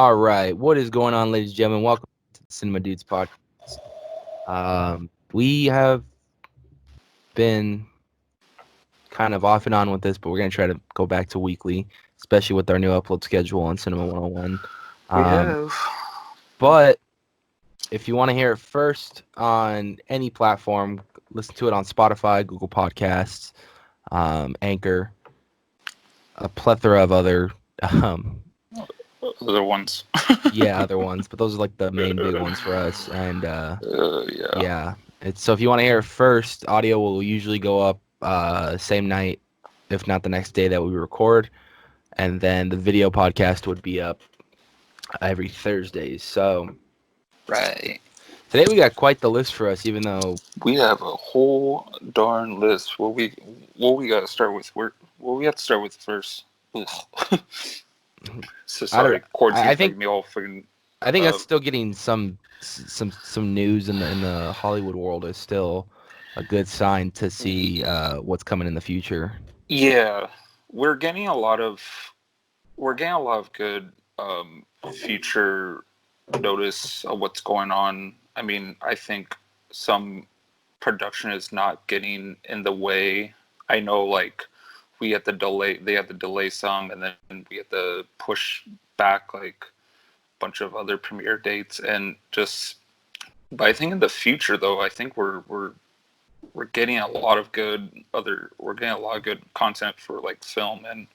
All right, what is going on, ladies and gentlemen? Welcome to the Cinema Dudes podcast. We have been kind of off and on with this, but we're gonna try to go back to weekly, especially with our new upload schedule on Cinema 101. We have. But if you want to hear it first on any platform, listen to it on Spotify, Google Podcasts, Anchor, a plethora of other Other ones. other ones, but those are like the main big ones for us. And Yeah. yeah, it's so if you want to hear it first, audio will usually go up same night, if not the next day that we record, and then the video podcast would be up every Thursday. So Right. today we got quite the list for us, even though We have a whole darn list. What we gotta start with? What we have to start with first? Ugh. So sorry, quarantine's making me all freaking. I think that's still getting some news in the Hollywood world is still a good sign to see what's coming in the future. Yeah, we're getting a lot of good future notice of what's going on. I mean, I think some production is not getting in the way. I know, like, they had to delay some, and then we had to push back like a bunch of other premiere dates, and just. But I think in the future, though, I think we're getting a lot of good content for like film, and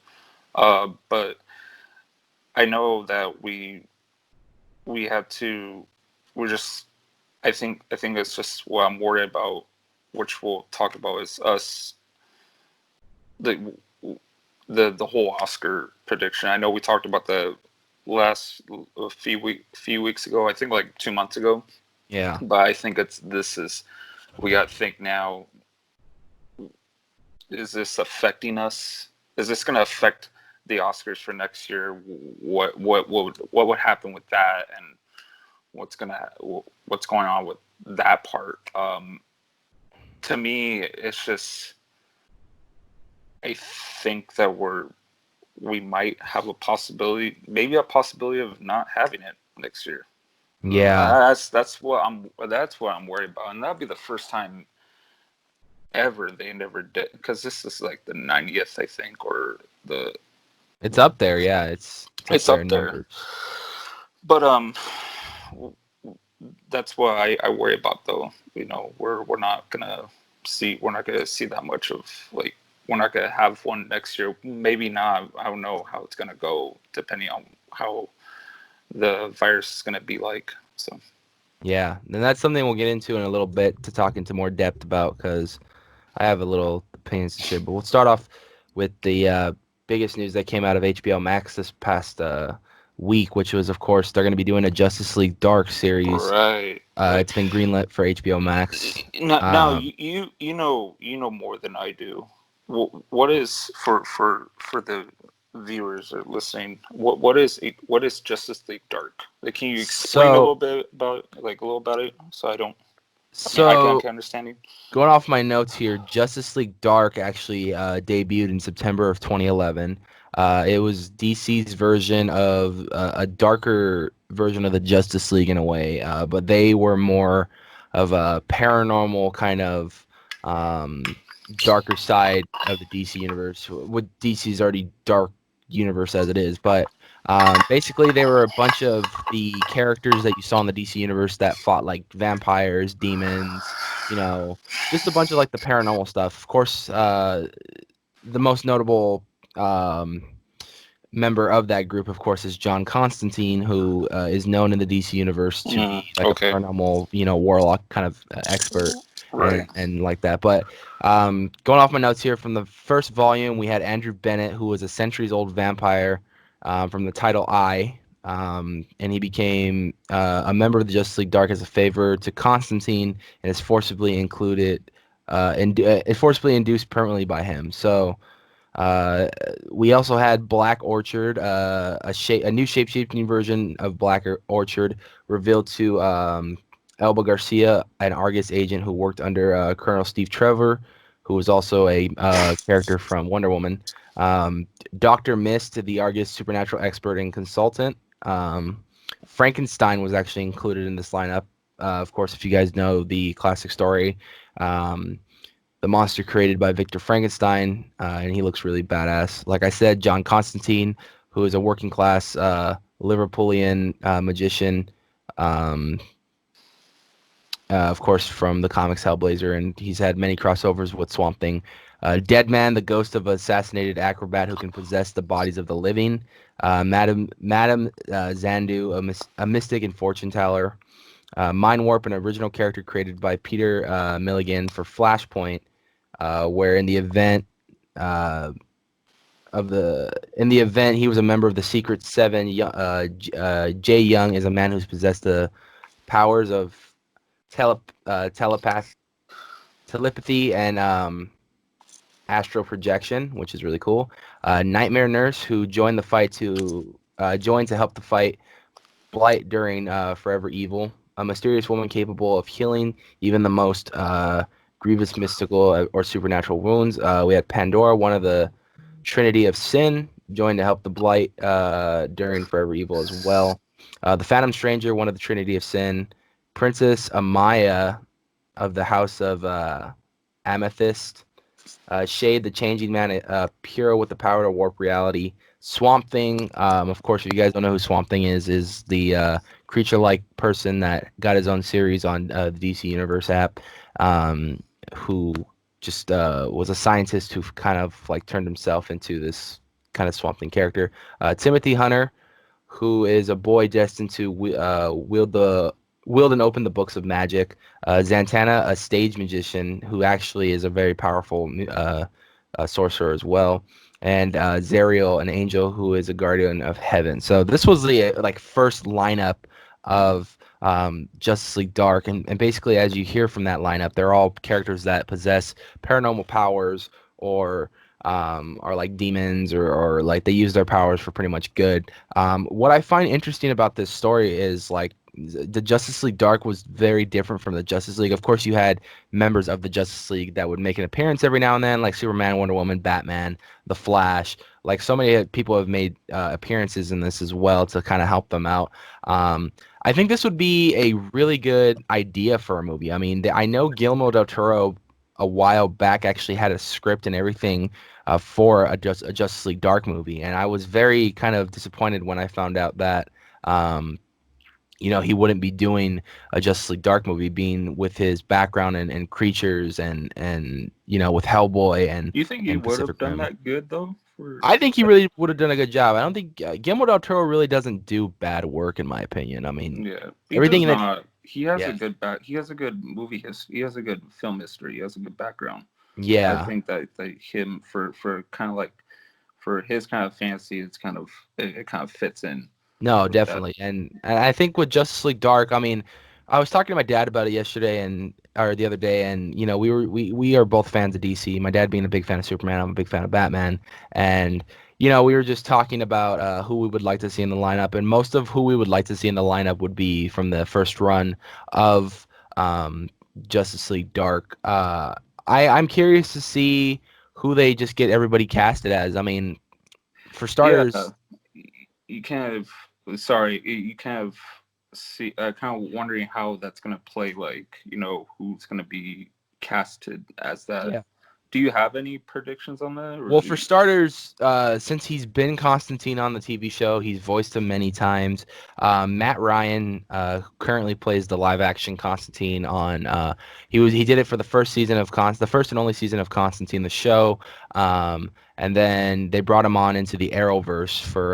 but I know that we had to. We're just. I think it's just what I'm worried about, which we'll talk about, is us the the whole Oscar prediction. I know we talked about the last few weeks ago. I think like 2 months ago. Yeah. But I think we got to think now. Is this affecting us? Is this going to affect the Oscars for next year? What would happen with that, and what's going on with that part? To me, it's just. I think that we might have maybe a possibility of not having it next year. Yeah, that's what I'm worried about, and that'll be the first time ever they never did, because this is like the 90th, I think, or the. It's up there, yeah. It's up there. But that's what I worry about, though. You know, we're not gonna see that much of, like, we're not gonna have one next year. Maybe not. I don't know how it's gonna go, depending on how the virus is gonna be like. So. Yeah, and that's something we'll get into in a little bit to talk into more depth about, because I have a little opinions to share. But we'll start off with the biggest news that came out of HBO Max this past week, which was, of course, they're going to be doing a Justice League Dark series. Right. It's been greenlit for HBO Max. Now you know more than I do. What is, for the viewers that are listening? What is Justice League Dark? Like, can you explain a little bit about it, so I don't. I can understand you. Going off my notes here, Justice League Dark actually debuted in September of 2011. It was DC's version of a darker version of the Justice League in a way, but they were more of a paranormal kind of darker side of the DC universe, with DC's already dark universe as it is. But basically, they were a bunch of the characters that you saw in the DC universe that fought like vampires, demons, just a bunch of like the paranormal stuff. Of course, the most notable member of that group, of course, is John Constantine, who is known in the DC universe to be like a paranormal, warlock kind of expert. Right. And like that. But going off my notes here, from the first volume, we had Andrew Bennett, who was a centuries-old vampire from the title I, and he became a member of the Justice League Dark as a favor to Constantine, and is forcibly induced permanently by him. So we also had Black Orchard, a new shape-shifting version of Black Orchard, revealed to Elba Garcia, an Argus agent who worked under Colonel Steve Trevor, who was also a character from Wonder Woman. Dr. Mist, the Argus supernatural expert and consultant. Frankenstein was actually included in this lineup. Of course, if you guys know the classic story, um, the monster created by Victor Frankenstein, and he looks really badass. Like I said, John Constantine, who is a working class Liverpoolian magician, um, of course, from the comics Hellblazer, and he's had many crossovers with Swamp Thing. Dead Man, the ghost of an assassinated acrobat who can possess the bodies of the living. Madame Zandu, a mystic and fortune teller. Mind Warp, an original character created by Peter Milligan for Flashpoint, where uh, in the event he was a member of the Secret Seven. Jay Young is a man who's possessed the powers of tele, telepath telepathy and astral projection, which is really cool. Nightmare Nurse, who joined to help the fight Blight during Forever Evil. A mysterious woman capable of healing even the most grievous mystical or supernatural wounds. We had Pandora, one of the Trinity of Sin, joined to help the Blight during Forever Evil as well. The Phantom Stranger, one of the Trinity of Sin. Princess Amaya of the House of Amethyst. Shade, the Changing Man, Puro with the power to warp reality. Swamp Thing, of course, if you guys don't know who Swamp Thing is the creature-like person that got his own series on the DC Universe app, who just was a scientist who kind of like turned himself into this kind of Swamp Thing character. Timothy Hunter, who is a boy destined to wield and open the books of magic. Zantana, a stage magician who actually is a very powerful sorcerer as well, and Zariel, an angel who is a guardian of heaven. So this was the like first lineup of Justice League Dark, and basically as you hear from that lineup, they're all characters that possess paranormal powers or are like demons or like they use their powers for pretty much good. What I find interesting about this story is like the Justice League Dark was very different from the Justice League. Of course, you had members of the Justice League that would make an appearance every now and then, like Superman, Wonder Woman, Batman, The Flash. Like so many people have made appearances in this as well to kind of help them out. I think this would be a really good idea for a movie. I mean, I know Guillermo del Toro a while back actually had a script and everything for a Justice League Dark movie, and I was very kind of disappointed when I found out that um, he wouldn't be doing a Justice League Dark movie, being with his background and creatures and with Hellboy You think he and would Pacific have done Rim. that good though? For I think he really would have done a good job. I don't think Guillermo del Toro really doesn't do bad work, in my opinion. I mean, yeah, he does everything that not. He has a yeah, good back. He has a good movie history. He has a good film history. He has a good background. I yeah, think that him for kind of like for his kind of fantasy, it kind of fits in no, with that. definitely. And I think with Justice League Dark, I mean, I was talking to my dad about it yesterday and or the other day, and we are both fans of DC. My dad being a big fan of Superman, I'm a big fan of Batman, and we were just talking about who we would like to see in the lineup, and most of who we would like to see in the lineup would be from the first run of um, Justice League Dark. I'm curious to see who they just get everybody casted as. I mean, for Yeah, starters, you kind of sorry, you kind of see kind of wondering how that's gonna play. Like who's gonna be casted as that. yeah. Do you have any predictions on that, or Well, do for you? starters, since he's been Constantine on the TV show, he's voiced him many times. Matt Ryan currently plays the live-action Constantine on. He did it for the first season of the first and only season of Constantine the show, and then they brought him on into the Arrowverse for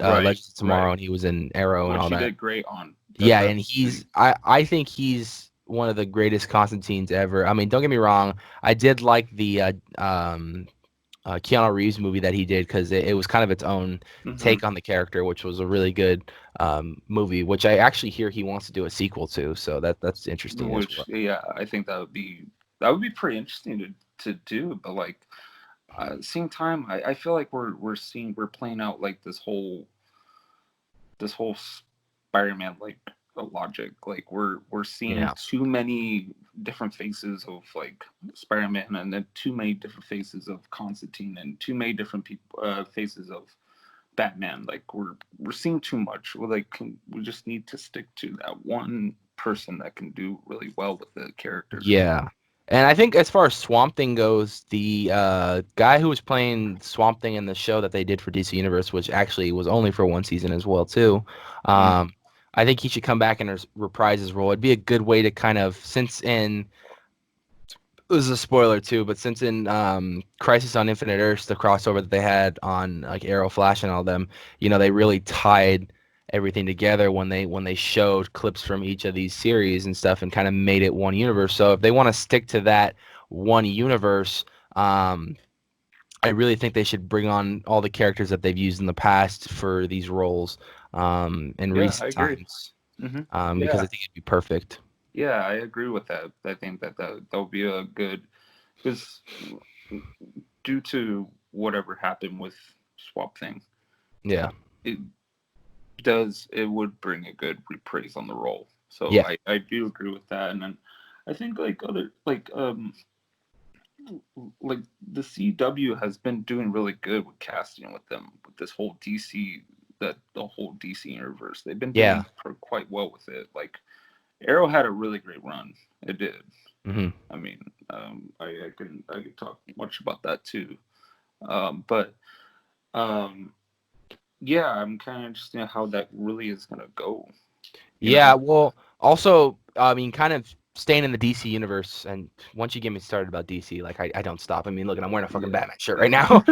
Right, Legends of right. Tomorrow, and he was in Arrow and Which all he that. did great on. Yeah, and That's he's I think he's one of the greatest Constantines ever. I mean, don't get me wrong, I did like the Keanu Reeves movie that he did because it was kind of its own hmm take on the character, which was a really good movie, which I actually hear he wants to do a sequel to. So that's interesting as which well. yeah, I think that would be pretty interesting to do. But like at the same time, I feel like we're playing out like this whole Spider-Man like logic. Like we're seeing Yeah. too many different faces of like Spider-Man, and then too many different faces of Constantine, and too many different people faces of Batman. Like we're seeing too much. We just need to stick to that one person that can do really well with the characters. Yeah. And I think as far as Swamp Thing goes, the guy who was playing Swamp Thing in the show that they did for DC Universe, which actually was only for one season as well too, Mm, um, I think he should come back and reprise his role. It'd be a good way to kind of, since in this is a spoiler too, but since in Crisis on Infinite Earths, the crossover that they had on like Arrow, Flash, and all them, they really tied everything together when they showed clips from each of these series and stuff, and kind of made it one universe. So if they want to stick to that one universe, um, I really think they should bring on all the characters that they've used in the past for these roles in yeah, I recent agree. times, Hmm. because Yeah, I think it'd be perfect. yeah, I agree with that. I think that would be a good because due to whatever happened with Swap Thing, Yeah, it it would bring a good reprise on the role. So yeah, I do agree with that, and then I think like the CW has been doing really good with casting with them with this whole DC the whole DC universe. They've been yeah. doing quite well with it. Like Arrow had a really great run. It did. Hmm. I mean, I can talk much about that too. But um, yeah, I'm kind of interested in how that really is gonna go. You Yeah, know? well, also, I mean, kind of staying in the DC universe, and once you get me started about DC, like I don't stop. I mean, look, I'm wearing a fucking Yeah. Batman shirt right now.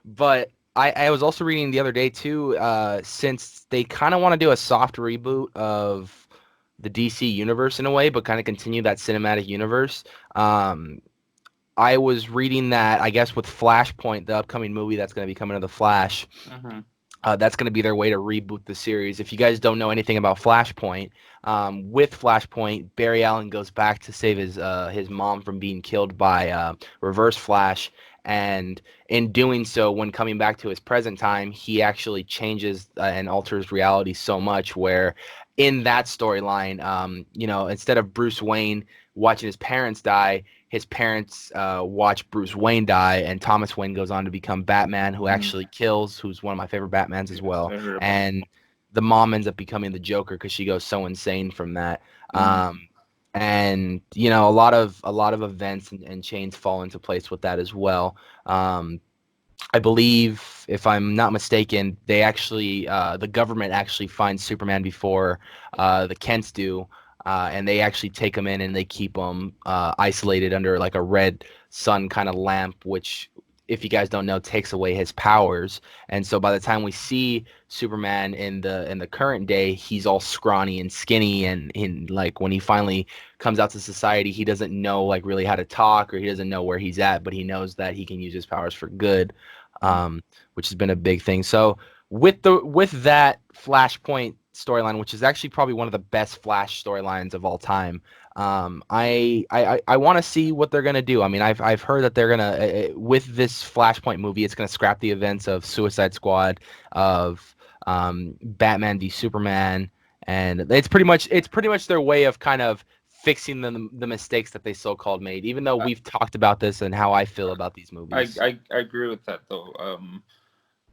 But I was also reading the other day too, since they kind of want to do a soft reboot of the DC universe in a way, but kind of continue that cinematic universe. Um, I was reading that, I guess, with Flashpoint, the upcoming movie that's going to be coming to the Flash. Hmm. That's going to be their way to reboot the series. If you guys don't know anything about Flashpoint, with Flashpoint, Barry Allen goes back to save his mom from being killed by Reverse Flash, and in doing so, when coming back to his present time, he actually changes and alters reality so much. Where in that storyline, instead of Bruce Wayne watching his parents die, his parents watch Bruce Wayne die, and Thomas Wayne goes on to become Batman, who Mm, actually kills, who's one of my favorite Batmans as yes, well. I heard about. And the mom ends up becoming the Joker because she goes so insane from that. Mm, Um, and a lot of events and chains fall into place with that as well. Um, I believe, if I'm not mistaken, the government actually finds Superman before the Kents do, and they actually take him in and they keep him isolated under like a red sun kind of lamp, which, if you guys don't know, takes away his powers. And so by the time we see Superman in the current day, he's all scrawny and skinny, and in like when he finally comes out to society, he doesn't know like really how to talk, or he doesn't know where he's at, but he knows that he can use his powers for good, mm. which has been a big thing. So with that Flashpoint storyline, which is actually probably one of the best Flash storylines of all time, I want to see what they're gonna do. I mean, I've heard that they're gonna with this Flashpoint movie, it's gonna scrap the events of Suicide Squad, of Batman v Superman, and it's pretty much their way of kind of fixing the mistakes that they so-called made, even though I, we've talked about this and how I feel about these movies. I agree with that though.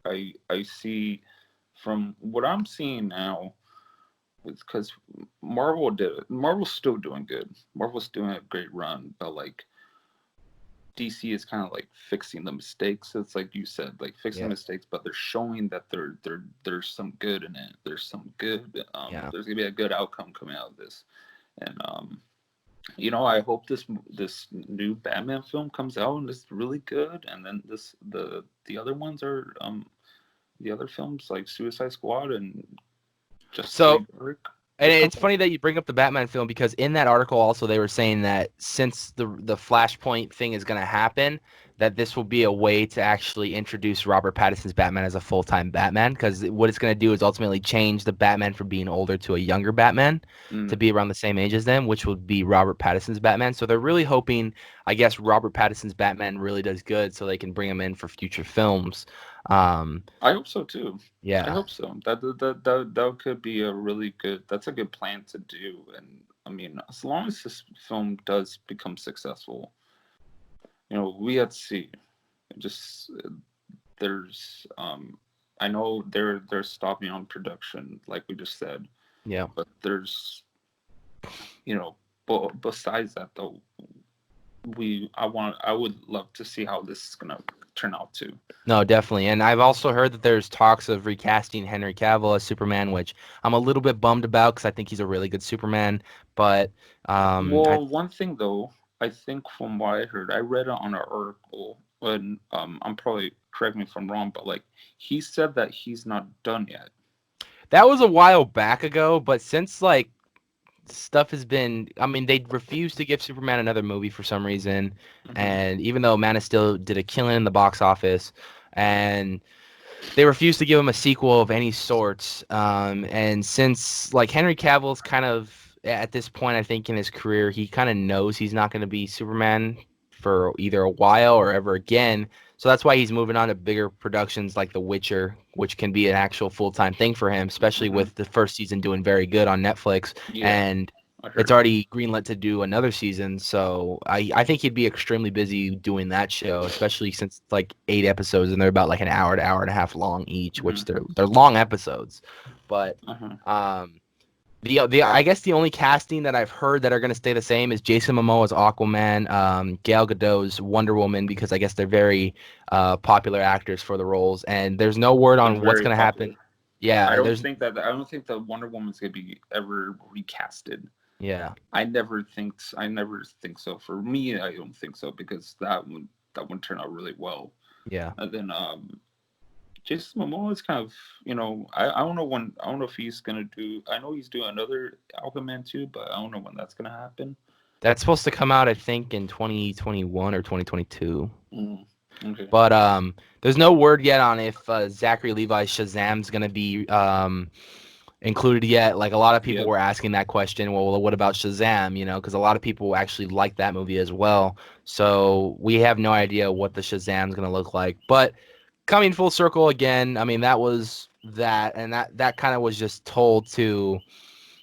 I see from what I'm seeing now, because Marvel's still doing good. Marvel's doing a great run, but like DC is kind of like fixing the mistakes. It's like you said, like fixing Yeah, mistakes, but they're showing that there's some good in it. There's some good. yeah. There's gonna be a good outcome coming out of this, and I hope this new Batman film comes out and it's really good, and then the other ones are the other films like Suicide Squad and Justice So League Dark. And It's it's coming. funny that you bring up the Batman film, because in that article also they were saying that since the Flashpoint thing is going to happen, that this will be a way to actually introduce Robert Pattinson's Batman as a full-time Batman, because what it's going to do is ultimately change the Batman from being older to a younger Batman, to Mm. be around the same age as them, which would be Robert Pattinson's Batman. So they're really hoping, I guess, Robert Pattinson's Batman really does good so they can bring him in for future films. Um, I hope so too. I yeah. hope so. That could be a really good. That's a good plan to do. And I mean, as long as this film does become successful, we have to see. Just there's I know they're stopping on production, like we just said, Yeah. but there's, you know, besides that though, I would love to see how this is gonna turn out too. No, definitely. And I've also heard that there's talks of recasting Henry Cavill as Superman, which I'm a little bit bummed about because I think he's a really good Superman. But I Well, one thing though, I think from what I heard, I read it on an article, and I'm probably, correct me if I'm wrong, but like he said that he's not done yet. that was a while back ago, but since like stuff has been, I mean, they refused to give Superman another movie for some reason, Hmm. and even though Man of Steel did a killing in the box office, and they refused to give him a sequel of any sorts. And since like Henry Cavill's kind of at this point, I think in his career, he kind of knows he's not going to be Superman for either a while or ever again. So that's why he's moving on to bigger productions like The Witcher, which can be an actual full-time thing for him, especially Hmm. with the first season doing very good on Netflix. Yeah, And I it's heard. already greenlit to do another season, so I think he'd be extremely busy doing that show, especially since it's like 8 episodes and they're about like an hour to hour and a half long each, which Hmm. they're long episodes. But Uh-huh. um, the I guess the only casting that I've heard that are going to stay the same is Jason Momoa's Aquaman, Gal Gadot's Wonder Woman, because I guess they're very popular actors for the roles, and there's no word They're on what's very going to popular. happen. Yeah, there's I don't think that Wonder Woman's gonna be ever recasted. yeah, I never think so. For me, I don't think so because that one turned out really well. yeah. And then Jason Momoa is kind of, I don't know when, I don't know if he's gonna do. I know he's doing another Aquaman too, but I don't know when that's gonna happen. That's supposed to come out, I think, in 2021 or 2022. Mm, okay. But there's no word yet on if Zachary Levi's Shazam's gonna be included yet. Like a lot of people Yep. were asking that question. Well, what about Shazam? You know, because a lot of people actually like that movie as well. So we have no idea what the Shazam's gonna look like. But coming full circle again, I mean that was that, and that kind of was just told to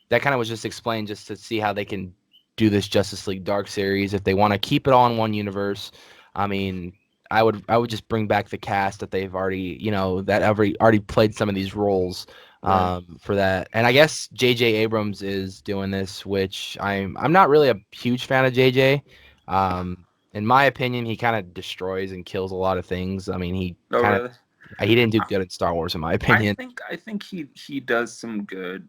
that kind of was just explained just to see how they can do this Justice League Dark series if they want to keep it all in one universe. I mean, I would just bring back the cast that they've already that already played some of these roles Right. for that. And I guess J.J. Abrams is doing this, which I'm not really a huge fan of J.J. In my opinion, he kind of destroys and kills a lot of things. I mean, Oh, really? he didn't do good in Star Wars, in my I opinion. think I think he does some good.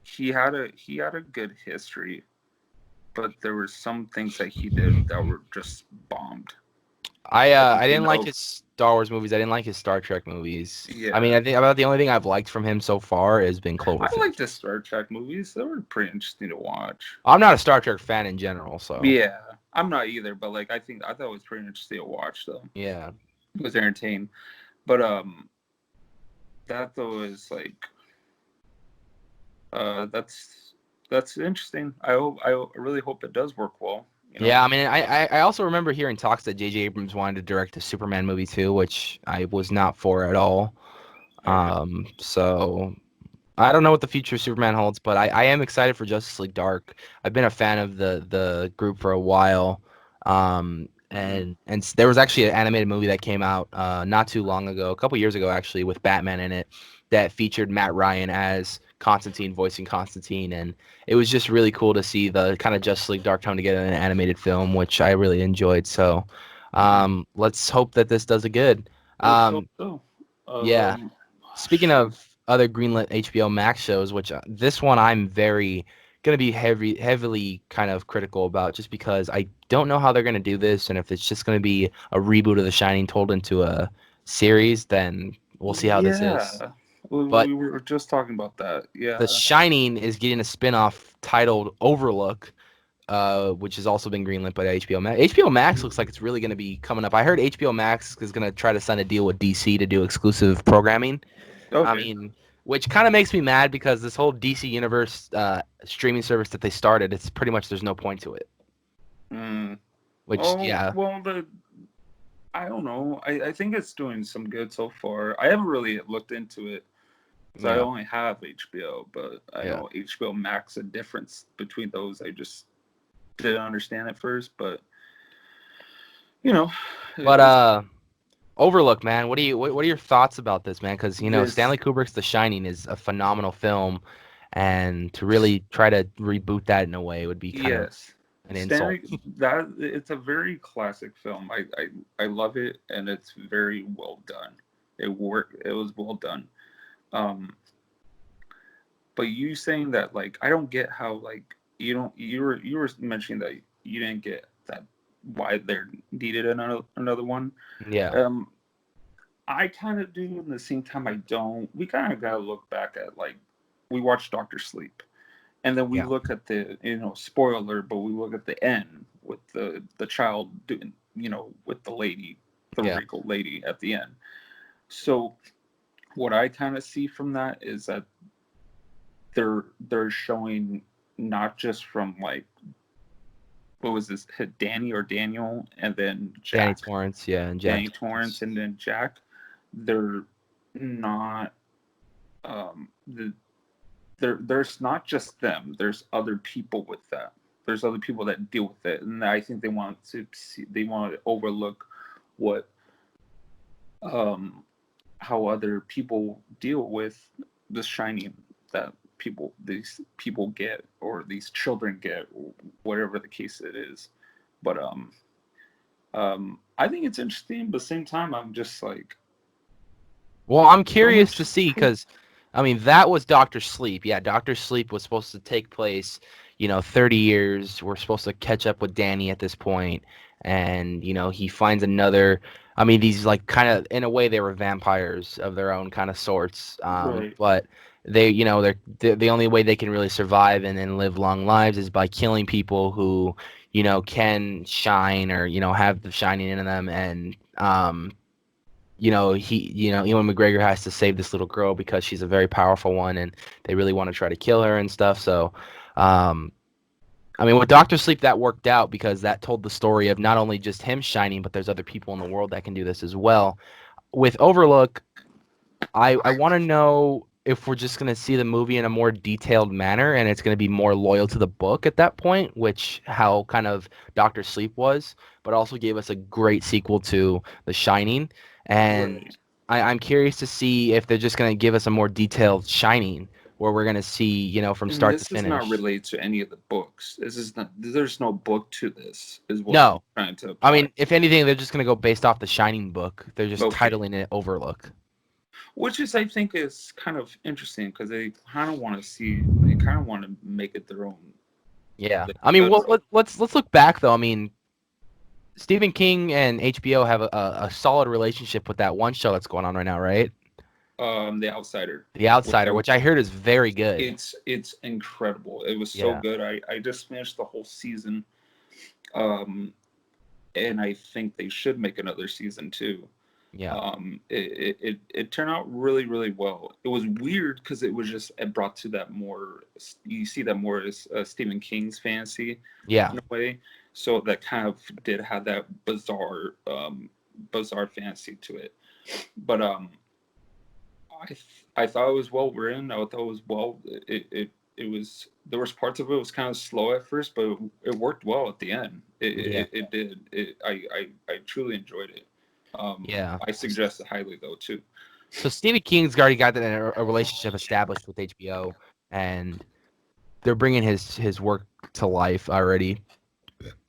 He had a good history, but there were some things that he did that were just bombed. I You didn't like know, his Star Wars movies. I didn't like his Star Trek movies. I mean, yeah. I think about the only thing I've liked from him so far has been I like Cloverfield. the Star Trek movies. They were pretty interesting to watch. I'm not a Star Trek fan in general, so Yeah, I'm not either, but like I thought it was pretty interesting to watch though. yeah. It was entertaining. But that though is like that's interesting. I really hope it does work well, you know. Yeah, I mean, I also remember hearing talks that J.J. Abrams wanted to direct a Superman movie too, which I was not for at all. Okay. So I don't know what the future of Superman holds, but I am excited for Justice League Dark. I've been a fan of the group for a while. Hmm. There was actually an animated movie that came out not too long ago, a couple years ago actually, with Batman in it, that featured Matt Ryan as Constantine voicing Constantine, and it was just really cool to see the kind of Justice League Dark come together in an animated film, which I really enjoyed. So Hmm. let's hope that this does a good. Let's hope Um, so. yeah. Speaking Shoot. of other greenlit HBO Max shows, which this one I'm very gonna be heavily kind of critical about, just because I don't know how they're gonna do this, and if it's just gonna be a reboot of The Shining told into a series, then we'll see how this is. Yeah, But we were just talking about that. The Yeah. Shining is getting a spin-off titled Overlook, which has also been greenlit by HBO Max. HBO Max looks like it's really going to be coming up. I heard HBO Max is going to try to sign a deal with DC to do exclusive programming. I Okay. mean, which kind of makes me mad because this whole DC Universe streaming service that they started, it's pretty much there's no point to it. Mm. Which, Oh yeah, well, the I don't know. I think it's doing some good so far. I haven't really looked into it because I yeah, only have HBO, but I yeah. know HBO Max, a difference between those. I just didn't understand at first, but you know, But it's Overlook, man. What are your thoughts about this, man? Because This Stanley Kubrick's The Shining is a phenomenal film, and to really try to reboot that in a way would be kind of Yes, an insult. Stanley. That it's a very classic film. I love it, and it's very well done. It was well done. Um, but you saying that, like, I don't get how, like, you don't you were mentioning that you didn't get that why there needed another one. Yeah, Um, I kind of do. And at the same time, I don't. We kind of gotta look back at, like, we watched Doctor Sleep, and then we yeah, look at the, spoiler, but we look at the end with the child doing, with the lady, the yeah. regal lady at the end. So what I kind of see from that is that they're showing not just from, like, what was this, Danny or Daniel, and then Danny Jack, Torrance, yeah, and Jack Danny Torrance. Torrance, and then Jack. They're not the there's not just them. There's other people with that. There's other people that deal with it, and I think they want to overlook what um how other people deal with the shining that these people get, or these children get, or whatever the case it is. But I think it's interesting, but at the same time, I'm just like, Well, I'm so curious to much. see because, I mean, that was Doctor Sleep. Yeah, Doctor Sleep was supposed to take place, 30 years. We're supposed to catch up with Danny at this point, and he finds another. I mean, these like kind of in a way they were vampires of their own kind of sorts. Right. But they, they're the only way they can really survive and live long lives is by killing people who, can shine or have the shining in them and Ewan McGregor has to save this little girl because she's a very powerful one, and they really want to try to kill her and stuff. So, um, I mean, with Doctor Sleep, that worked out because that told the story of not only just him shining, but there's other people in the world that can do this as well. With Overlook, I want to know if we're just going to see the movie in a more detailed manner and it's going to be more loyal to the book at that point, which how kind of Doctor Sleep was, but also gave us a great sequel to The Shining. And Right. I'm curious to see if they're just going to give us a more detailed Shining where we're going to see, from And start to this is not finish. related to any of the books. This is not. There's no book to this. Is what I'm No. trying to I apply. mean, if anything, they're just going to go based off the Shining book. They're just Okay. titling it Overlook. Which is, I think, is kind of interesting because they kind of want to see. They kind of want to make it their own. Yeah. Like, I mean, well, let's look back though. I mean, Stephen King and HBO have a solid relationship with that one show that's going on right now, right? The Outsider. The With Outsider, the, which I heard is very good. it's incredible. It was so Yeah, good. I just finished the whole season. Um, and I think they should make another season too. yeah, It turned out really, really well. It was weird because it brought to that more, you see that more as Stephen King's fantasy yeah, in a way. So that kind of did have that bizarre fantasy to it. But I thought it was well written. I thought it was well. It was, there was parts of it was kind of slow at first, but it worked well at the end. yeah, It did. I truly enjoyed it. yeah. I suggest it highly though too, So Stephen King's already got a relationship established with HBO, and they're bringing his work to life already.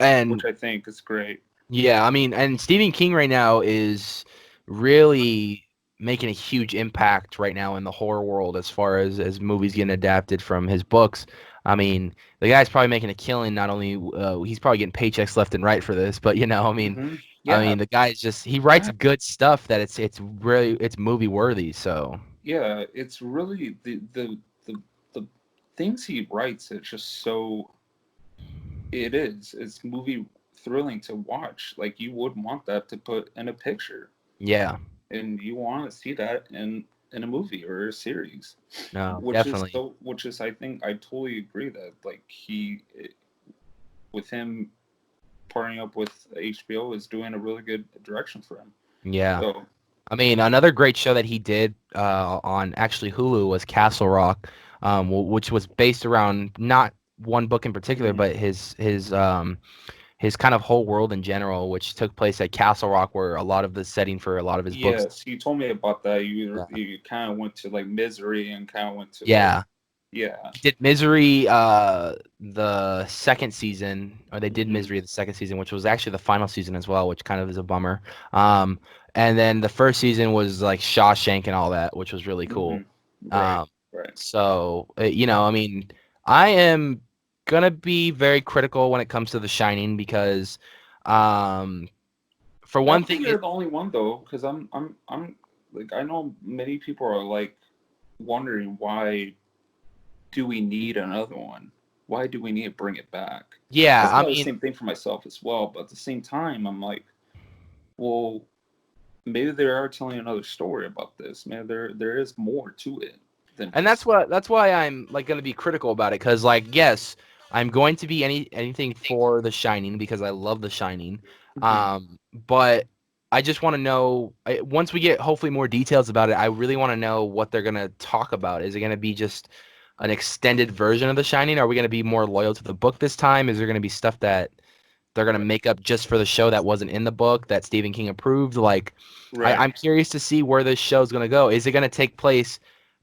And which I think is great. yeah, I mean, and Stephen King right now is really making a huge impact right now in the horror world as far as movies getting adapted from his books. I mean, the guy's probably making a killing. Not only he's probably getting paychecks left and right for this, but I Yeah, mean, the guy's just he writes that good stuff that it's movie worthy. So yeah, it's really the things he writes. It's just so, it's movie thrilling to watch. Like, you would want that to put in a picture, yeah, and you want to see that in a movie or a series, no, definitely, which is, I think, I totally agree that, like, with him partnering up with HBO is doing a really good direction for him. yeah. So I mean, another great show that he did on actually Hulu was Castle Rock, which was based around not one book in particular, mhm, but his kind of whole world in general, which took place at Castle Rock, where a lot of the setting for a lot of his books. Yes, you told me about that. You Yeah. you kind of went to like Misery and kind of went to like Yeah. yeah. Did Misery the second season, or they did Hmm. Misery the second season, which was actually the final season as well, which kind of is a bummer. Um, and then the first season was like Shawshank and all that, which was really Hmm. cool. Right. Um, Right. I mean, I am gonna be very critical when it comes to The Shining because, um, for I one don't thing, think you're the only one though, because I'm like I know many people are like wondering why do we need another one? Why do we need to bring it back? I yeah, I thought the mean, same thing for myself as well, but at the same time, I'm like, well, maybe they are telling another story about this. Maybe there is more to it than and just. that's why I'm like going to be critical about it because like yes, I'm going to be anything for The Shining because I love The Shining. Mhm. But I just want to know once we get hopefully more details about it, I really want to know what they're going to talk about. Is it going to be just an extended version of The Shining? Are we going to be more loyal to the book this time? Is there going to be stuff that they're going to Right. make up just for the show that wasn't in the book that Stephen King approved? Like Right. I'm curious to see where this show is going to go. Is it going to take place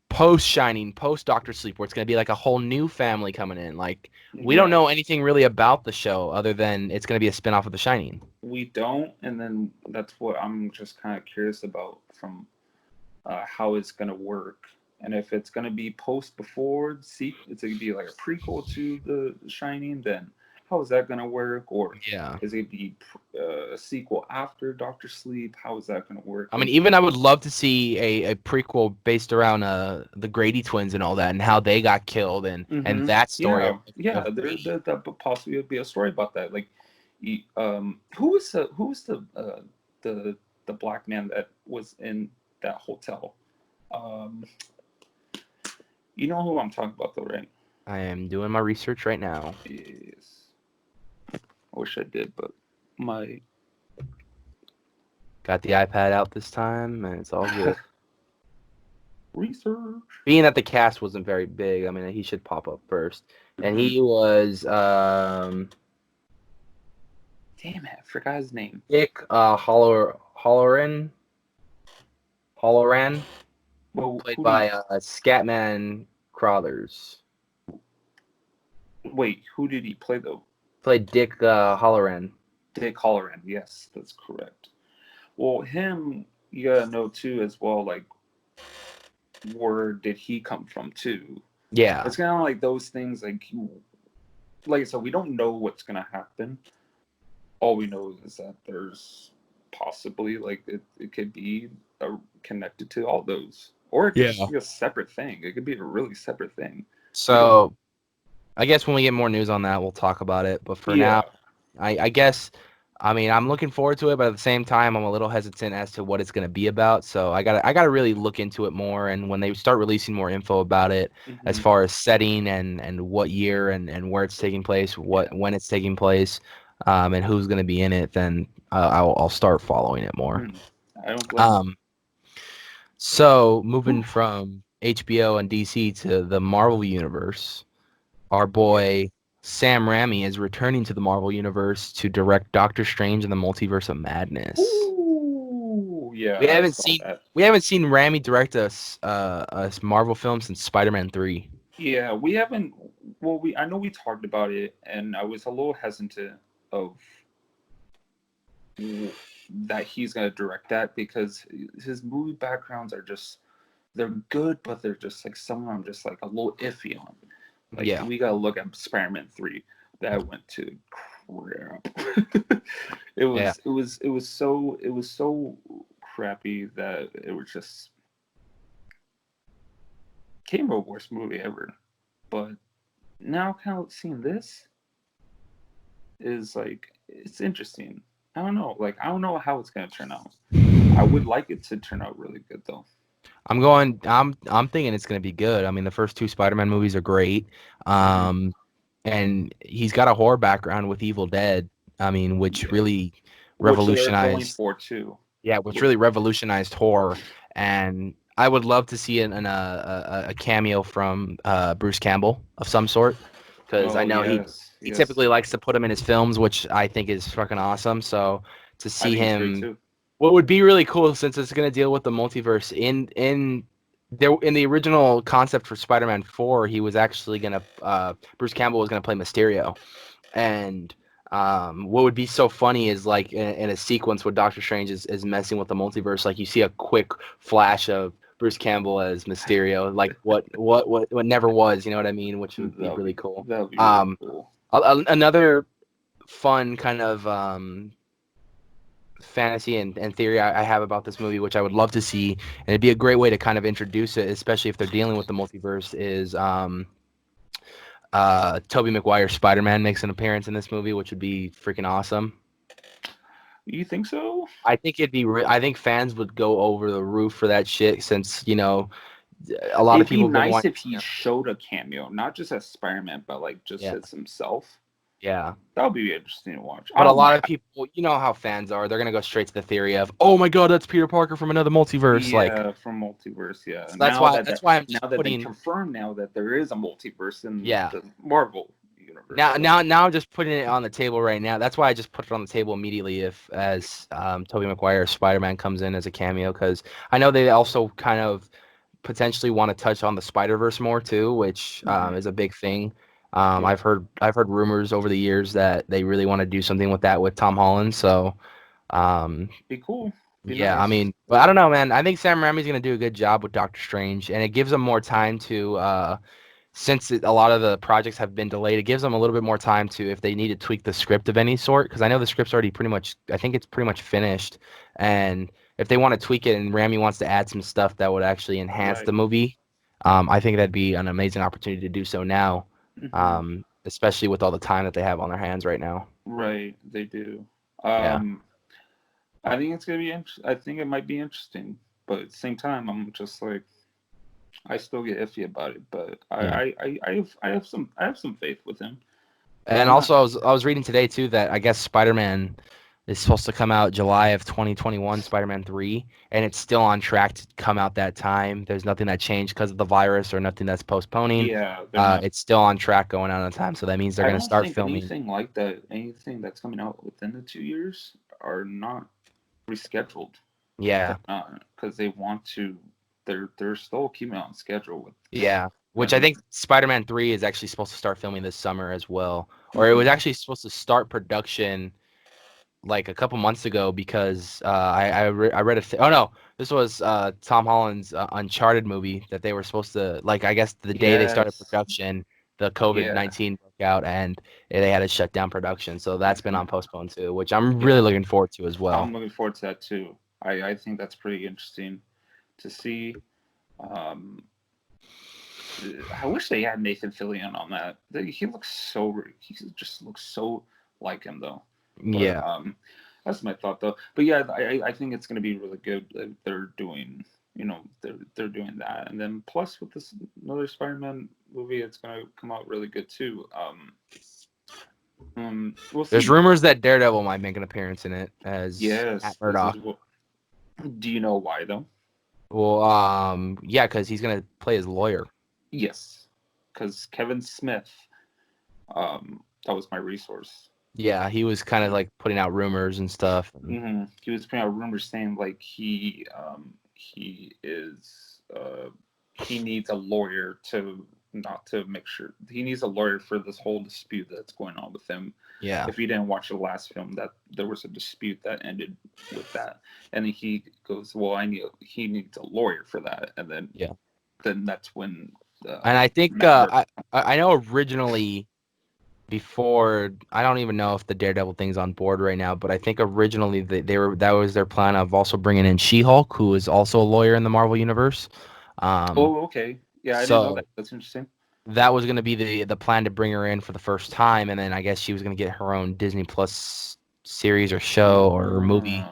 post Shining, post Doctor Sleep, where it's going to be like a whole new family coming in? Like, we don't Yeah. know anything really about the show other than it's going to be a spinoff of The Shining. We don't, and then that's what I'm just kind of curious about from how it's gonna work, and if it's gonna be post before it's gonna be like a prequel to the Shining. Then how is that gonna work, or Yeah. is it be a sequel after Doctor Sleep? How is that gonna work? I mean, And even I would love to see a prequel based around the Grady twins and all that and how they got killed and that story yeah, yeah, of Grady. that possibly would be a story about that. Like, who was the the black man that was in that hotel? Um, you know who I'm talking about, though, right? I am doing my research right now. Yes. I wish I did, but my Got the iPad out this time, and it's all good. research. Being that the cast wasn't very big, I mean, he should pop up first. And Hmm. he was Damn it, I forgot his name. Dick Halloran, Well, played who do you by Scatman Crothers. wait? Who did he play though? Played Dick Halloran. Dick Halloran. Yes, that's correct. Well, him you gotta know too as well. Like, where did he come from too? Yeah, It's kind of like those things. Like I said, we don't know what's gonna happen. All we know is that there's possibly like it could be connected to all those, or it could just yeah. be a separate thing. It could be a really separate thing. We don't know. So I guess when we get more news on that, we'll talk about it. But for now, Yeah. I guess, I mean, I'm looking forward to it, but at the same time, I'm a little hesitant as to what it's going to be about. So I gotta really look into it more. And when they start releasing more info about it, as Hmm. far as setting and what year and where it's taking place, Yeah. when it's taking place, and who's going to be in it, then I'll start following it more. Mm. I don't blame you. Um, so Whew. moving from HBO and DC to the Marvel universe. Our Yeah. boy Sam Raimi is returning to the Marvel Universe to direct Doctor Strange in the Multiverse of Madness. Ooh. Yeah, We I haven't saw seen that. we haven't seen Raimi direct a Marvel film since Spider-Man 3. Yeah, we haven't. Well, we I know we talked about it, and I was a little hesitant of w- that he's gonna direct that because his movie backgrounds are just they're good, but they're just like some of them just like a little iffy on. Like Yeah. we gotta look at Spider-Man 3. That went to crap. Yeah. it was so crappy that it was just came a worst movie ever. But now kind of seeing this is like it's interesting. I don't know. Like I don't know how it's gonna turn out. I would like it to turn out really good though. I'm thinking it's gonna be good. I mean, the first two Spider-Man movies are great. Hmm. Um, and he's got a horror background with Evil Dead. I mean, which Yeah, really which they are going revolutionized. for too. Yeah, which With really revolutionized horror, and I would love to see a cameo from Bruce Campbell of some sort, because I oh know yes, he Yes. typically likes to put him in his films, which I think is fucking awesome. So to I see think it's great him, too. what would be really cool since it's going to deal with the multiverse in the original concept for Spider-Man 4, he was actually going to Bruce Campbell was going to play Mysterio. And what would be so funny is like in a sequence where Doctor Strange is messing with the multiverse, like you see a quick flash of Bruce Campbell as Mysterio, like what never was, you know what I mean? Which would be really cool. That would be really cool. Another fun kind of fantasy and theory I have about this movie, which I would love to see, and it'd be a great way to kind of introduce it, especially if they're dealing with the multiverse, is Tobey Maguire's Spider-Man makes an appearance in this movie, which would be freaking awesome. You think so? I think I think fans would go over the roof for that shit since, a lot of It'd be people have been nice wanting. if he showed a cameo, not just as Spider-Man, but like just Yeah, as himself. yeah. That would be interesting to watch. I But a don't lot mind. of people, you know how fans are. They're gonna go straight to the theory of, "Oh my God, that's Peter Parker from another multiverse." Like, Yeah, from multiverse. Yeah. so that's why I'm just Now that they putting, confirm now that there is a multiverse in yeah. the Marvel universe. Now, So now, now, I'm just putting it on the table right now. That's why I just put it on the table immediately. If as Tobey Maguire Spider-Man comes in as a cameo, because I know they also kind of potentially want to touch on the Spider-Verse more too, which is a big thing. yeah, I've heard rumors over the years that they really want to do something with that with Tom Holland. So um, be cool. Be yeah, I nice. mean, but I don't know, man. I think Sam Raimi's gonna do a good job with Doctor Strange, and it gives them more time to since a lot of the projects have been delayed, it gives them a little bit more time to, if they need to tweak the script of any sort, because I know the script's already pretty much, I think it's pretty much finished. And if they want to tweak it and Raimi wants to add some stuff that would actually enhance Right. the movie, I think that'd be an amazing opportunity to do so now, Hmm. especially with all the time that they have on their hands right now. Right. They do. Yeah. Um, I think it's gonna be. I think it might be interesting, but at the same time, I'm just like I still get iffy about it. But Yeah. I have some faith with him. But And I'm not. also, I was reading today too that I guess Spider-Man is supposed to come out July of 2021, Spider-Man 3, and it's still on track to come out that time. There's nothing that changed because of the virus or nothing that's postponing. Yeah, they're not. It's still on track going out on time, so that means they're I going to don't start think filming. anything like that. Anything that's coming out within the 2 years are not rescheduled. They're Yeah, not because they want to. They're still keeping on schedule with yeah. Which I them. think Spider-Man 3 is actually supposed to start filming this summer as well, or it was Hmm. actually supposed to start production like a couple months ago because I read oh no, this was Tom Holland's Uncharted movie that they were supposed to, like, I guess the day they started Yes. production, the Yeah. COVID-19 broke out and they had to shut down production, so that's been Hmm. on postpone too, which I'm really Yeah. looking forward to as well. I'm looking forward to that too. I think that's pretty interesting to see. Um, I wish they had Nathan Fillion on that. He looks so. He just looks so like him though. But Yeah, that's my thought though. But yeah, I think it's gonna be really good that they're doing. They're doing that, and then plus with this another Spider-Man movie, it's gonna come out really good too. We'll there's see. rumors that Daredevil might make an appearance in it as Matt Yes, this is Murdock. what. Do you know why though? Well, yeah, because he's gonna play his lawyer. Yes, because Kevin Smith. That was my resource. Yeah, he was kind of like putting out rumors and stuff. He was putting out rumors saying like he is he needs a lawyer to not to make sure he needs a lawyer for this whole dispute that's going on with him. Yeah. If you didn't watch the last film, that there was a dispute that ended with that, and then he goes, "Well, I need he needs a lawyer for that," and Yeah. then that's when And I think Matt Murdock. I know originally before, I don't even know if the Daredevil thing's on board right now, but I think originally they were, that was their plan of also bringing in She-Hulk, who is also a lawyer in the Marvel universe. Um, Oh, okay, yeah, I didn't know so that. That's interesting. that was going to be the plan to bring her in for the first time, and then I guess she was going to get her own Disney Plus series or show or movie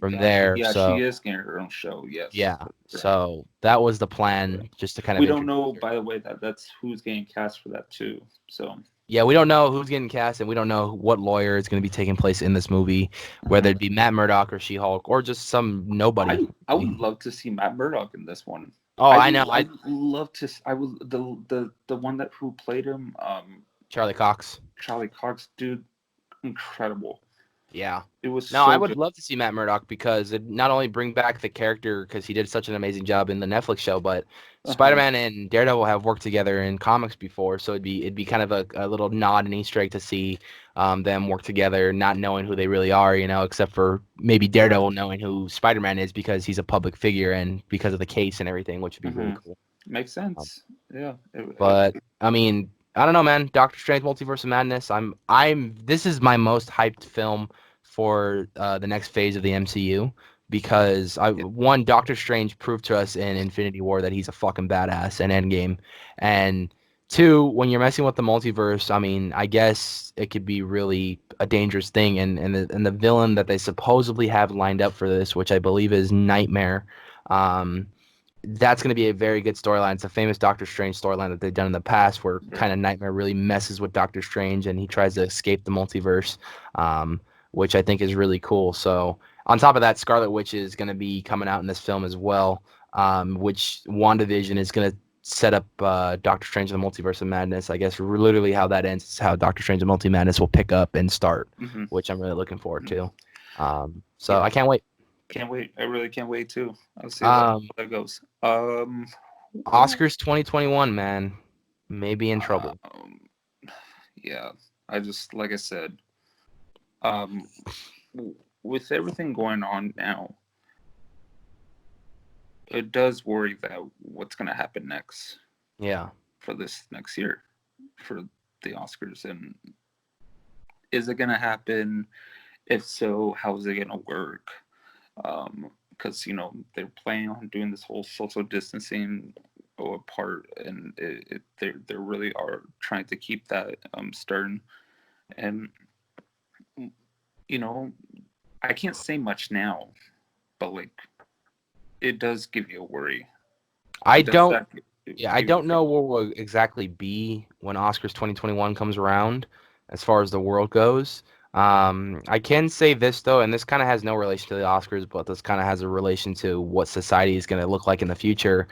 from Gotcha. there. Yeah, she So is getting her own show. Yes, yeah, correct. so that was the Correct. plan, just to kind of We don't introduce know, her. by the way, that that's who's getting cast for that too. So, Yeah, we don't know who's getting cast, and we don't know what lawyer is going to be taking place in this movie, whether mhm. it be Matt Murdock or She-Hulk or just some nobody. I would love to see Matt Murdock in this one. Oh, I know. I would love to. I would the one that who played him. Charlie Cox. Charlie Cox, dude, incredible. Yeah. It was No, I so would good. love to see Matt Murdock because it not only bring back the character because he did such an amazing job in the Netflix show, but Uh-huh. Spider-Man and Daredevil have worked together in comics before, so it'd be kind of a little nod and Easter egg to see them work together, not knowing who they really are, except for maybe Right. Daredevil knowing who Spider-Man is because he's a public figure and because of the case and everything, which would be really Mm-hmm. cool. Makes Um, sense. Yeah. but I mean, I don't know, man. Doctor Strange: Multiverse of Madness. I'm. This is my most hyped film for the next phase of the MCU because one Doctor Strange proved to us in Infinity War that he's a fucking badass and Endgame, and two, when you're messing with the multiverse, I mean, I guess it could be really a dangerous thing, and the villain that they supposedly have lined up for this, which I believe is Nightmare. Um, that's going to be a very good storyline. It's a famous Doctor Strange storyline that they've done in the past where Right. kind of Nightmare really messes with Doctor Strange and he tries to escape the multiverse, um, which I think is really cool. So, on top of that, Scarlet Witch is going to be coming out in this film as well, which WandaVision is going to set up Doctor Strange and the Multiverse of Madness. I guess literally how that ends is how Doctor Strange and Multi Madness will pick up and start, Mm-hmm. which I'm really looking forward to. So, Yeah. I can't wait. Can't wait. I really can't wait too. I'll see how Um, that goes. Well, Oscars 2021, man, may be in trouble. um, yeah. I just like I said, um, with everything going on now, it does worry that what's going to happen next Yeah, for this next year for the Oscars, and is it going to happen? If so, how is it going to work? Because they're planning on doing this whole social distancing apart, and they really are trying to keep that stern. And you know, I can't say much now, but like it does give you a worry. I It does don't. that Yeah, I give you a don't know feeling. where we'll exactly be when Oscars 2021 comes around, as far as the world goes. I can say this though, and this kind of has no relation to the Oscars, but this kind of has a relation to what society is going to look like in the future.